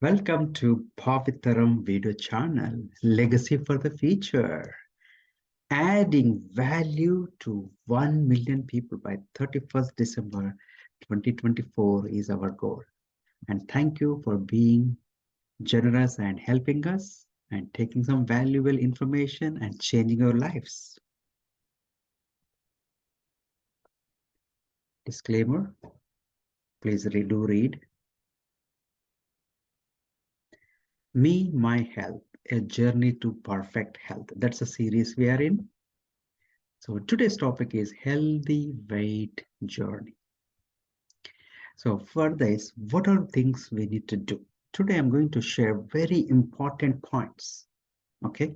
Welcome to BhaaviTaram video channel, Legacy for the Future. Adding value to 1 million people by 31st December 2024 is our goal. And thank you for being generous and helping us and taking some valuable information and changing our lives. Disclaimer, please read. Me, My Health, A Journey to Perfect Health. That's a series we are in. So today's topic is healthy weight journey. So for this, what are things we need to do? Today, I'm going to share very important points, okay,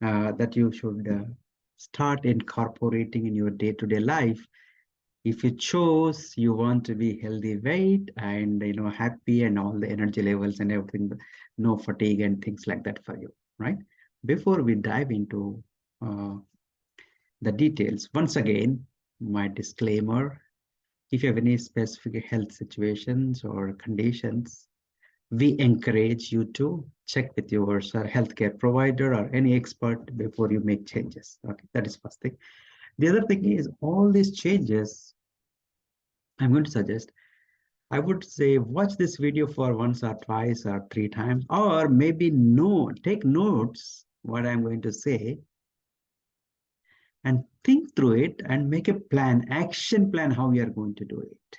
that you should start incorporating in your day-to-day life. If you chose, you want to be healthy weight and happy and all the energy levels and everything, no fatigue and things like that for you, right? Before we dive into the details, once again, my disclaimer: if you have any specific health situations or conditions, we encourage you to check with your healthcare provider or any expert before you make changes. Okay, that is first thing. The other thing is all these changes, I'm going to suggest, I would say watch this video for once or twice or 3 times, or maybe take notes what I'm going to say and think through it and make a plan, action plan, how you are going to do it.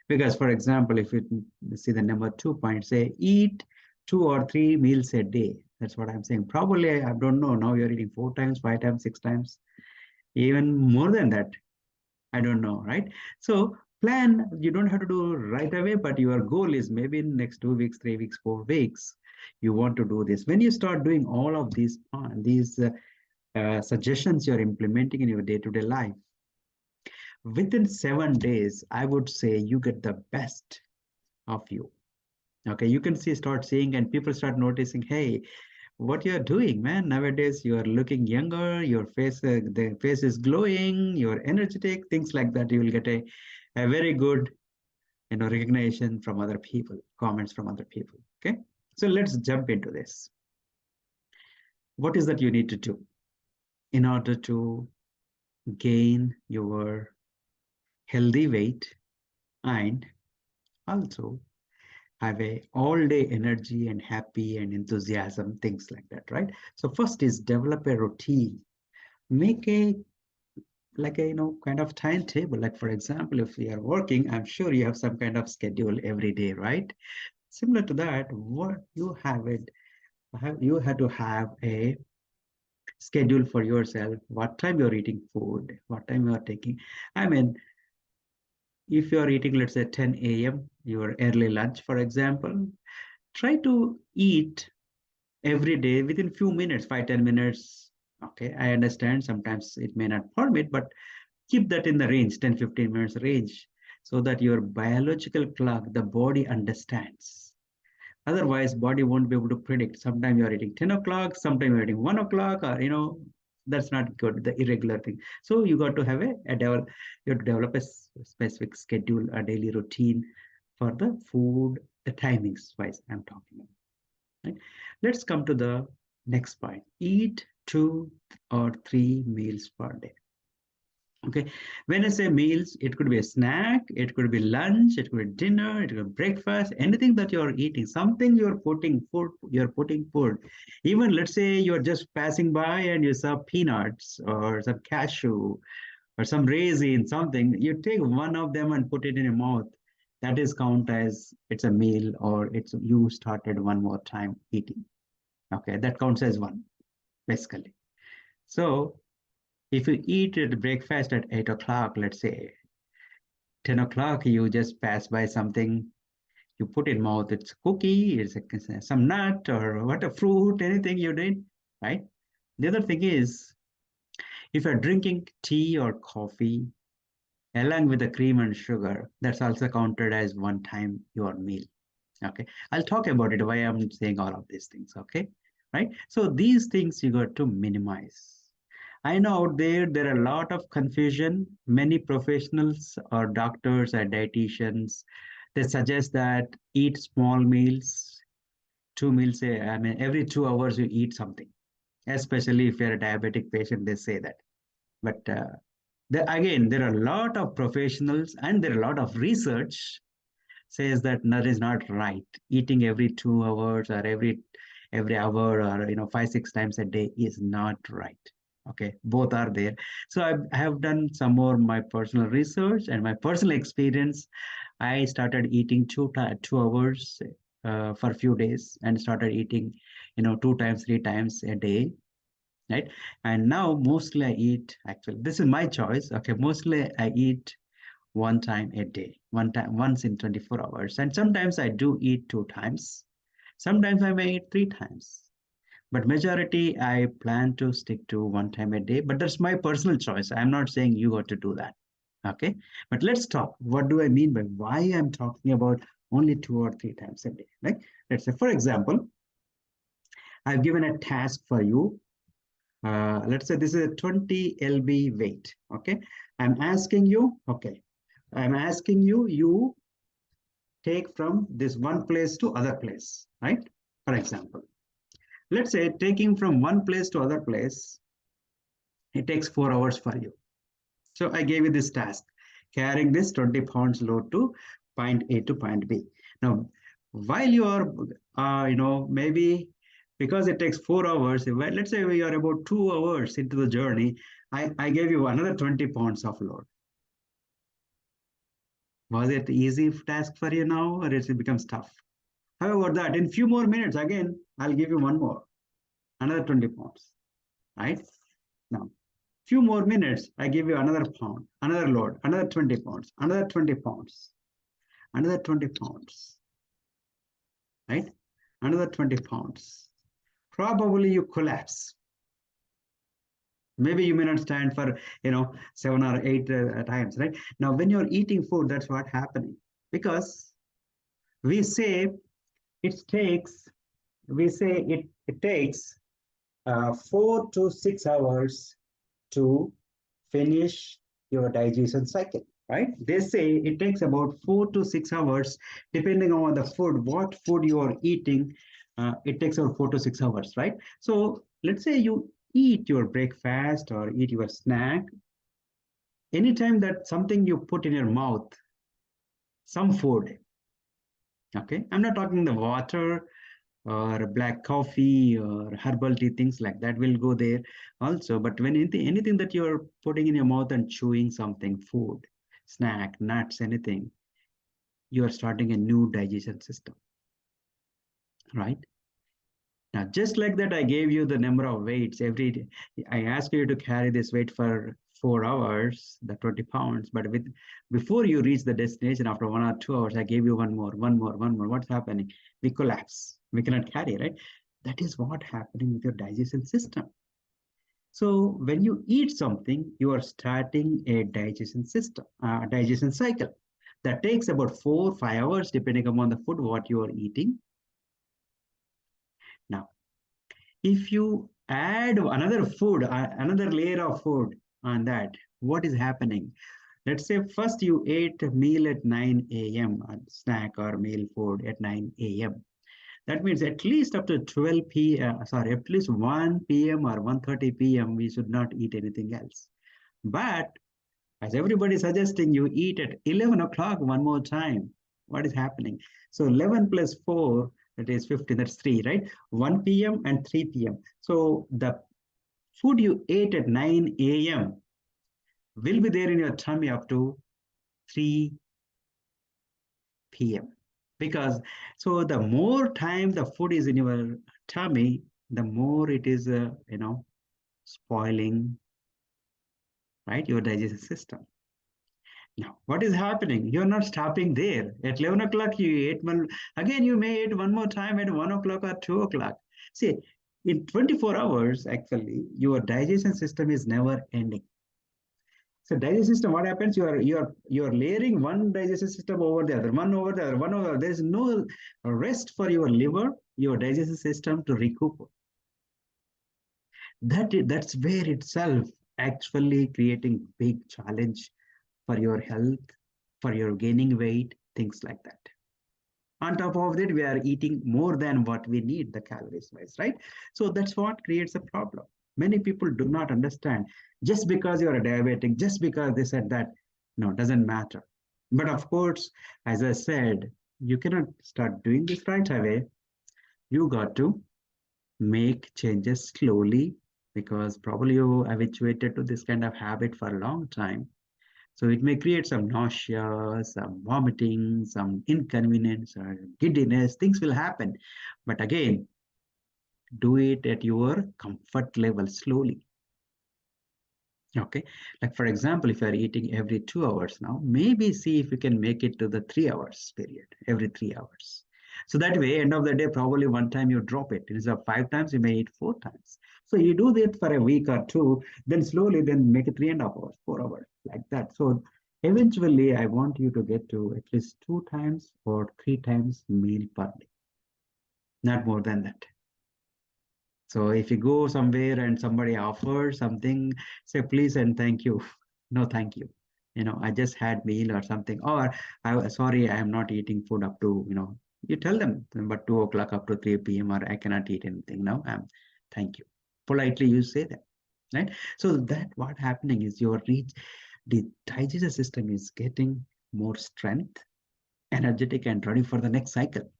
Because, for example, if you see the number 2 point, say eat 2 or 3 meals a day. That's what I'm saying. Probably, I don't know. Now you're eating 4 times, 5 times, 6 times, even more than that. I don't know, right? So plan, you don't have to do right away, but your goal is maybe in next 2 weeks, 3 weeks, 4 weeks, you want to do this. When you start doing all of these suggestions you're implementing in your day-to-day life, within 7 days, I would say you get the best of you. Okay, you can start seeing, and people start noticing, hey, what you're doing, man. Nowadays, you are looking younger, your face, the face is glowing, you're energetic, things like that. You will get a very good, recognition from other people, comments from other people. Okay, so let's jump into this. What is that you need to do in order to gain your healthy weight and also have a all day energy and happy and enthusiasm, things like that, right? So first is develop a routine. Make a kind of timetable. Like, for example, if you are working, I'm sure you have some kind of schedule every day, right? Similar to that, what you you had to have a schedule for yourself, what time you're eating food, what time you are taking. I mean, if you're eating, let's say 10 a.m., your early lunch, for example, try to eat every day within few minutes, 5-10 minutes. Okay, I understand sometimes it may not permit, but keep that in the range, 10-15 minutes range, so that your biological clock, the body understands. Otherwise, body won't be able to predict. Sometimes you're eating 10 o'clock, sometimes you're eating 1 o'clock, or that's not good, the irregular thing. So you got to have you have to develop a specific schedule, a daily routine for the food, the timings wise I'm talking about. Right? Let's come to the next point. Eat 2 or 3 meals per day. Okay, when I say meals, it could be a snack, it could be lunch, it could be dinner, it could be breakfast, anything that you're eating, something you're putting food. Even let's say you're just passing by and you saw peanuts or some cashew or some raisin, something, you take one of them and put it in your mouth. That is count as it's a meal, or it's you started one more time eating. Okay, that counts as one, basically. So if you eat at breakfast at 8 o'clock, let's say 10 o'clock, you just pass by something, you put in mouth, it's cookie, it's some nut or what, a fruit, anything you did, right? The other thing is, if you're drinking tea or coffee along with the cream and sugar, that's also counted as one time your meal. Okay, I'll talk about it, why I'm saying all of these things. Okay, right? So these things you got to minimize. I know out there are a lot of confusion. Many professionals or doctors or dietitians, they suggest that eat small meals, two meals, I mean, every 2 hours you eat something, especially if you're a diabetic patient, they say that. But again, there are a lot of professionals and there are a lot of research says that that is not right. Eating every 2 hours or every hour or 5-6 times a day is not right. Okay, both are there. So I have done some more my personal research and my personal experience. I started eating 2 hours for a few days and started eating 2 times 3 times a day, right? And now mostly I eat, actually this is my choice. Okay, mostly I eat one time a day, one time once in 24 hours. And sometimes I do eat 2 times. Sometimes I may eat 3 times. But majority I plan to stick to one time a day. But that's my personal choice. I'm not saying you got to do that. Okay. But let's talk. What do I mean by why I'm talking about only 2 or 3 times a day? Like, let's say, for example, I've given a task for you. Let's say this is a 20 lb weight. Okay. I'm asking you, okay, I'm asking you, you take from this one place to other place, right? For example, let's say taking from one place to other place, it takes 4 hours for you. So I gave you this task, carrying this 20 pounds load to point A to point B. Now, while you are, maybe because it takes 4 hours, well, let's say we are about 2 hours into the journey, I gave you another 20 pounds of load. Was it easy task for you now, or it becomes tough? However, that in few more minutes, again, I'll give you one more, another 20 pounds, right? Now, few more minutes, I give you another pound, another load, another 20 pounds, another 20 pounds, another 20 pounds, right? Another 20 pounds. Probably you collapse. Maybe you may not stand for, 7 or 8 times, right? Now, when you're eating food, that's what happening. Because we say it takes, it takes 4 to 6 hours to finish your digestion cycle, right? They say it takes about 4 to 6 hours, depending on the food, what food you are eating. It takes about 4 to 6 hours, right? So let's say you eat your breakfast or eat your snack. Anytime that something you put in your mouth, some food, okay? I'm not talking the water or black coffee or herbal tea, things like that will go there also. But when anything that you're putting in your mouth and chewing something, food, snack, nuts, anything, you are starting a new digestion system, right? Now, just like that, I gave you the number of weights every day. I asked you to carry this weight for 4 hours, the 20 pounds, but before you reach the destination after 1 or 2 hours, I gave you one more, one more, one more. What's happening? We collapse. We cannot carry, right? That is what happening with your digestion system. So when you eat something, you are starting a digestion system, digestion cycle that takes about 4 or 5 hours, depending upon the food what you are eating. Now, if you add another food, another layer of food on that, what is happening? Let's say first you ate a meal at 9 a.m., a snack or meal food at 9 a.m. That means at least up to 12 p.m., sorry, at least 1 p.m. or 1:30 p.m., we should not eat anything else. But as everybody is suggesting, you eat at 11 o'clock one more time. What is happening? So 11 plus 4, that is 15, that's 3, right? 1 p.m. and 3 p.m. So the food you ate at 9 a.m. will be there in your tummy up to 3 p.m. Because so the more time the food is in your tummy, the more it is, spoiling, right, your digestive system. Now, what is happening? You're not stopping there. At 11 o'clock, you ate one. Again, you may eat one more time at 1 o'clock or 2 o'clock. See, in 24 hours, actually, your digestion system is never ending. So digestion system, what happens? You are layering one digestion system over the other, one over the other, one over the other. There is no rest for your liver, your digestion system to recoup. That's where itself actually creating big challenge for your health, for your gaining weight, things like that. On top of that, we are eating more than what we need, the calories wise, right? So that's what creates a problem. Many people do not understand, just because you're a diabetic, just because this and that, no, doesn't matter. But of course, as I said, you cannot start doing this right away. You got to make changes slowly, because probably you habituated to this kind of habit for a long time. So it may create some nausea, some vomiting, some inconvenience or giddiness. Things will happen. But again, do it at your comfort level slowly. Okay. Like for example, if you are eating every 2 hours now, maybe see if you can make it to the 3 hours period, every 3 hours. So that way, end of the day, probably one time you drop it. Instead of 5 times, you may eat 4 times. So you do that for a week or two, then slowly then make it 3.5 hours, 4 hours, like that. So eventually I want you to get to at least 2 times or 3 times meal per day, not more than that. So if you go somewhere and somebody offers something, say please and thank you. No, thank you. I just had meal or something. Or sorry, I am not eating food up to, you tell them, but 2 o'clock up to 3 p.m. or I cannot eat anything now. Thank you. Politely you say that, right? So that what happening is the digestive system is getting more strength, energetic and ready for the next cycle.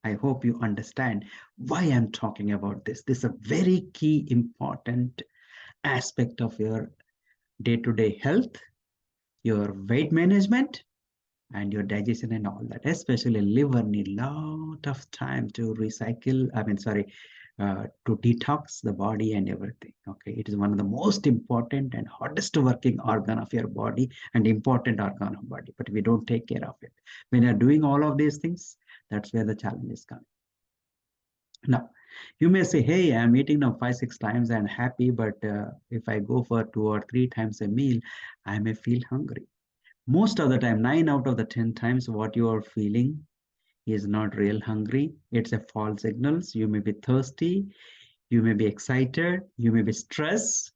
I hope you understand why I'm talking about this. This is a very key, important aspect of your day-to-day health, your weight management, and your digestion and all that. Especially liver need a lot of time to recycle. To detox the body and everything. Okay, it is one of the most important and hardest working organ of your body and important organ of body. But we don't take care of it. When you're doing all of these things, that's where the challenge is coming. Now, you may say, hey, I'm eating now 5, 6 times and happy, but if I go for 2 or 3 times a meal, I may feel hungry. Most of the time, 9 out of the 10 times, what you are feeling is not real hungry. It's a false signals. You may be thirsty, you may be excited, you may be stressed.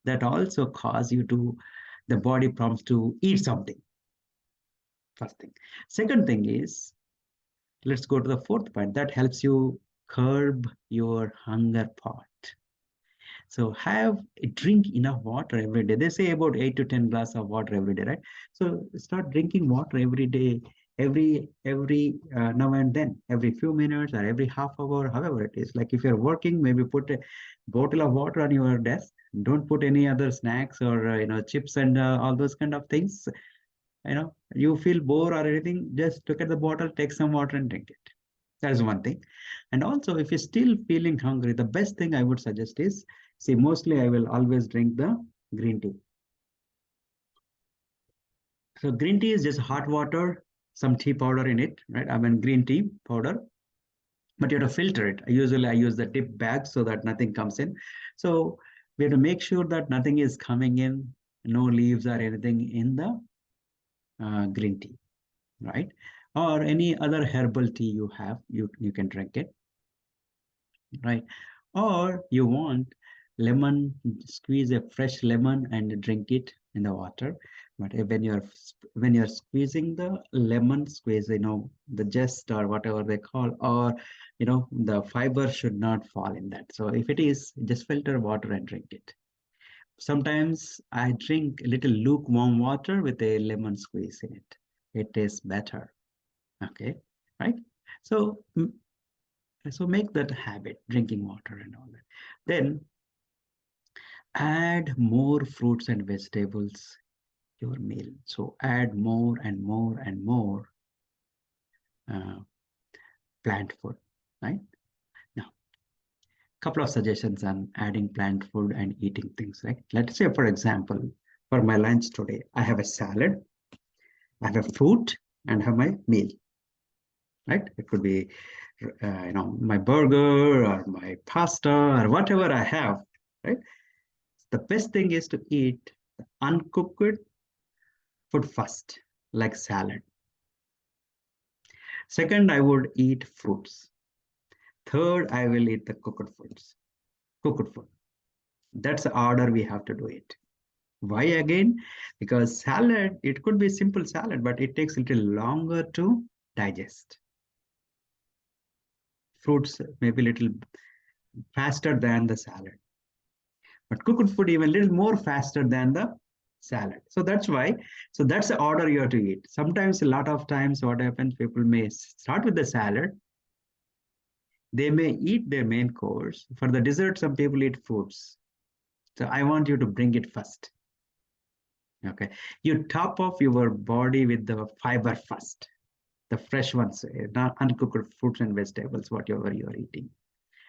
That also cause you to, the body prompts to eat something. First thing. Second thing is, let's go to the fourth point that helps you curb your hunger part. So drink enough water every day. They say about 8 to 10 glasses of water every day, right? So start drinking water every day, every now and then, every few minutes or every half hour, however it is. Like if you're working, maybe put a bottle of water on your desk. Don't put any other snacks or chips and all those kind of things. You feel bored or anything, just look at the bottle, take some water and drink it. That is one thing. And also, if you're still feeling hungry, the best thing I would suggest is, see, mostly I will always drink the green tea. So green tea is just hot water, some tea powder in it, right? I mean, green tea powder, but you have to filter it. Usually I use the dip bag so that nothing comes in. So we have to make sure that nothing is coming in, no leaves or anything in the green tea, right? Or any other herbal tea you have, you can drink it, right? Or you want lemon, squeeze a fresh lemon and drink it in the water. But when you're squeezing the lemon squeeze, the zest or whatever they call, or the fiber should not fall in that. So if it is, just filter water and drink it. Sometimes I drink a little lukewarm water with a lemon squeeze in it. It tastes better. Okay, right? So so make that habit, drinking water and all that. Then add more fruits and vegetables to your meal. So add more and more and more uh, plant food, right? Now, couple of suggestions on adding plant food and eating things, right? Let's say, for example, for my lunch today, I have a salad, I have a fruit, and have my meal, right? It could be, my burger or my pasta or whatever I have, right? The best thing is to eat uncooked food first, like salad. Second, I would eat fruits. Third, I will eat the cooked foods. Cooked food. That's the order we have to do it. Why again? Because salad, it could be simple salad, but it takes a little longer to digest. Fruits maybe a little faster than the salad, but cooked food even a little more faster than the salad. So that's why, so that's the order you have to eat. Sometimes, a lot of times, what happens, people may start with the salad. They may eat their main course. For the dessert, some people eat fruits. So I want you to bring it first. Okay. You top off your body with the fiber first, the fresh ones, not uncooked fruits and vegetables, whatever you're eating.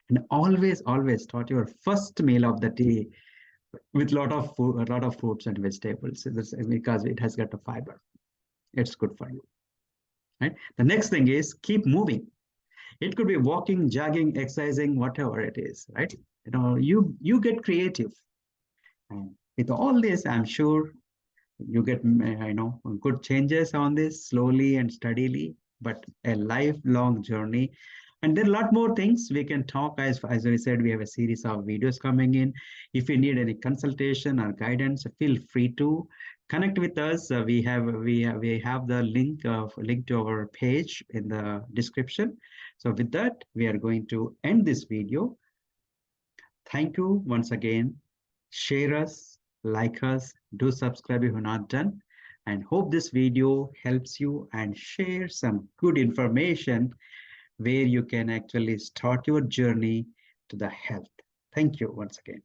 And always, always start your first meal of the day with lot of food, a lot of fruits and vegetables, because it has got a fiber. It's good for you. Right. The next thing is keep moving. It could be walking, jogging, exercising, whatever it is. Right. You get creative. And with all this, I'm sure you get good changes on this slowly and steadily, but a lifelong journey. And there are a lot more things we can talk. As I said, we have a series of videos coming in. If you need any consultation or guidance, feel free to connect with us. We have the link to our page in the description. So with that, we are going to end this video. Thank you once again. Share us, like us, do subscribe if you're not done, and hope this video helps you and share some good information where you can actually start your journey to the health. Thank you once again.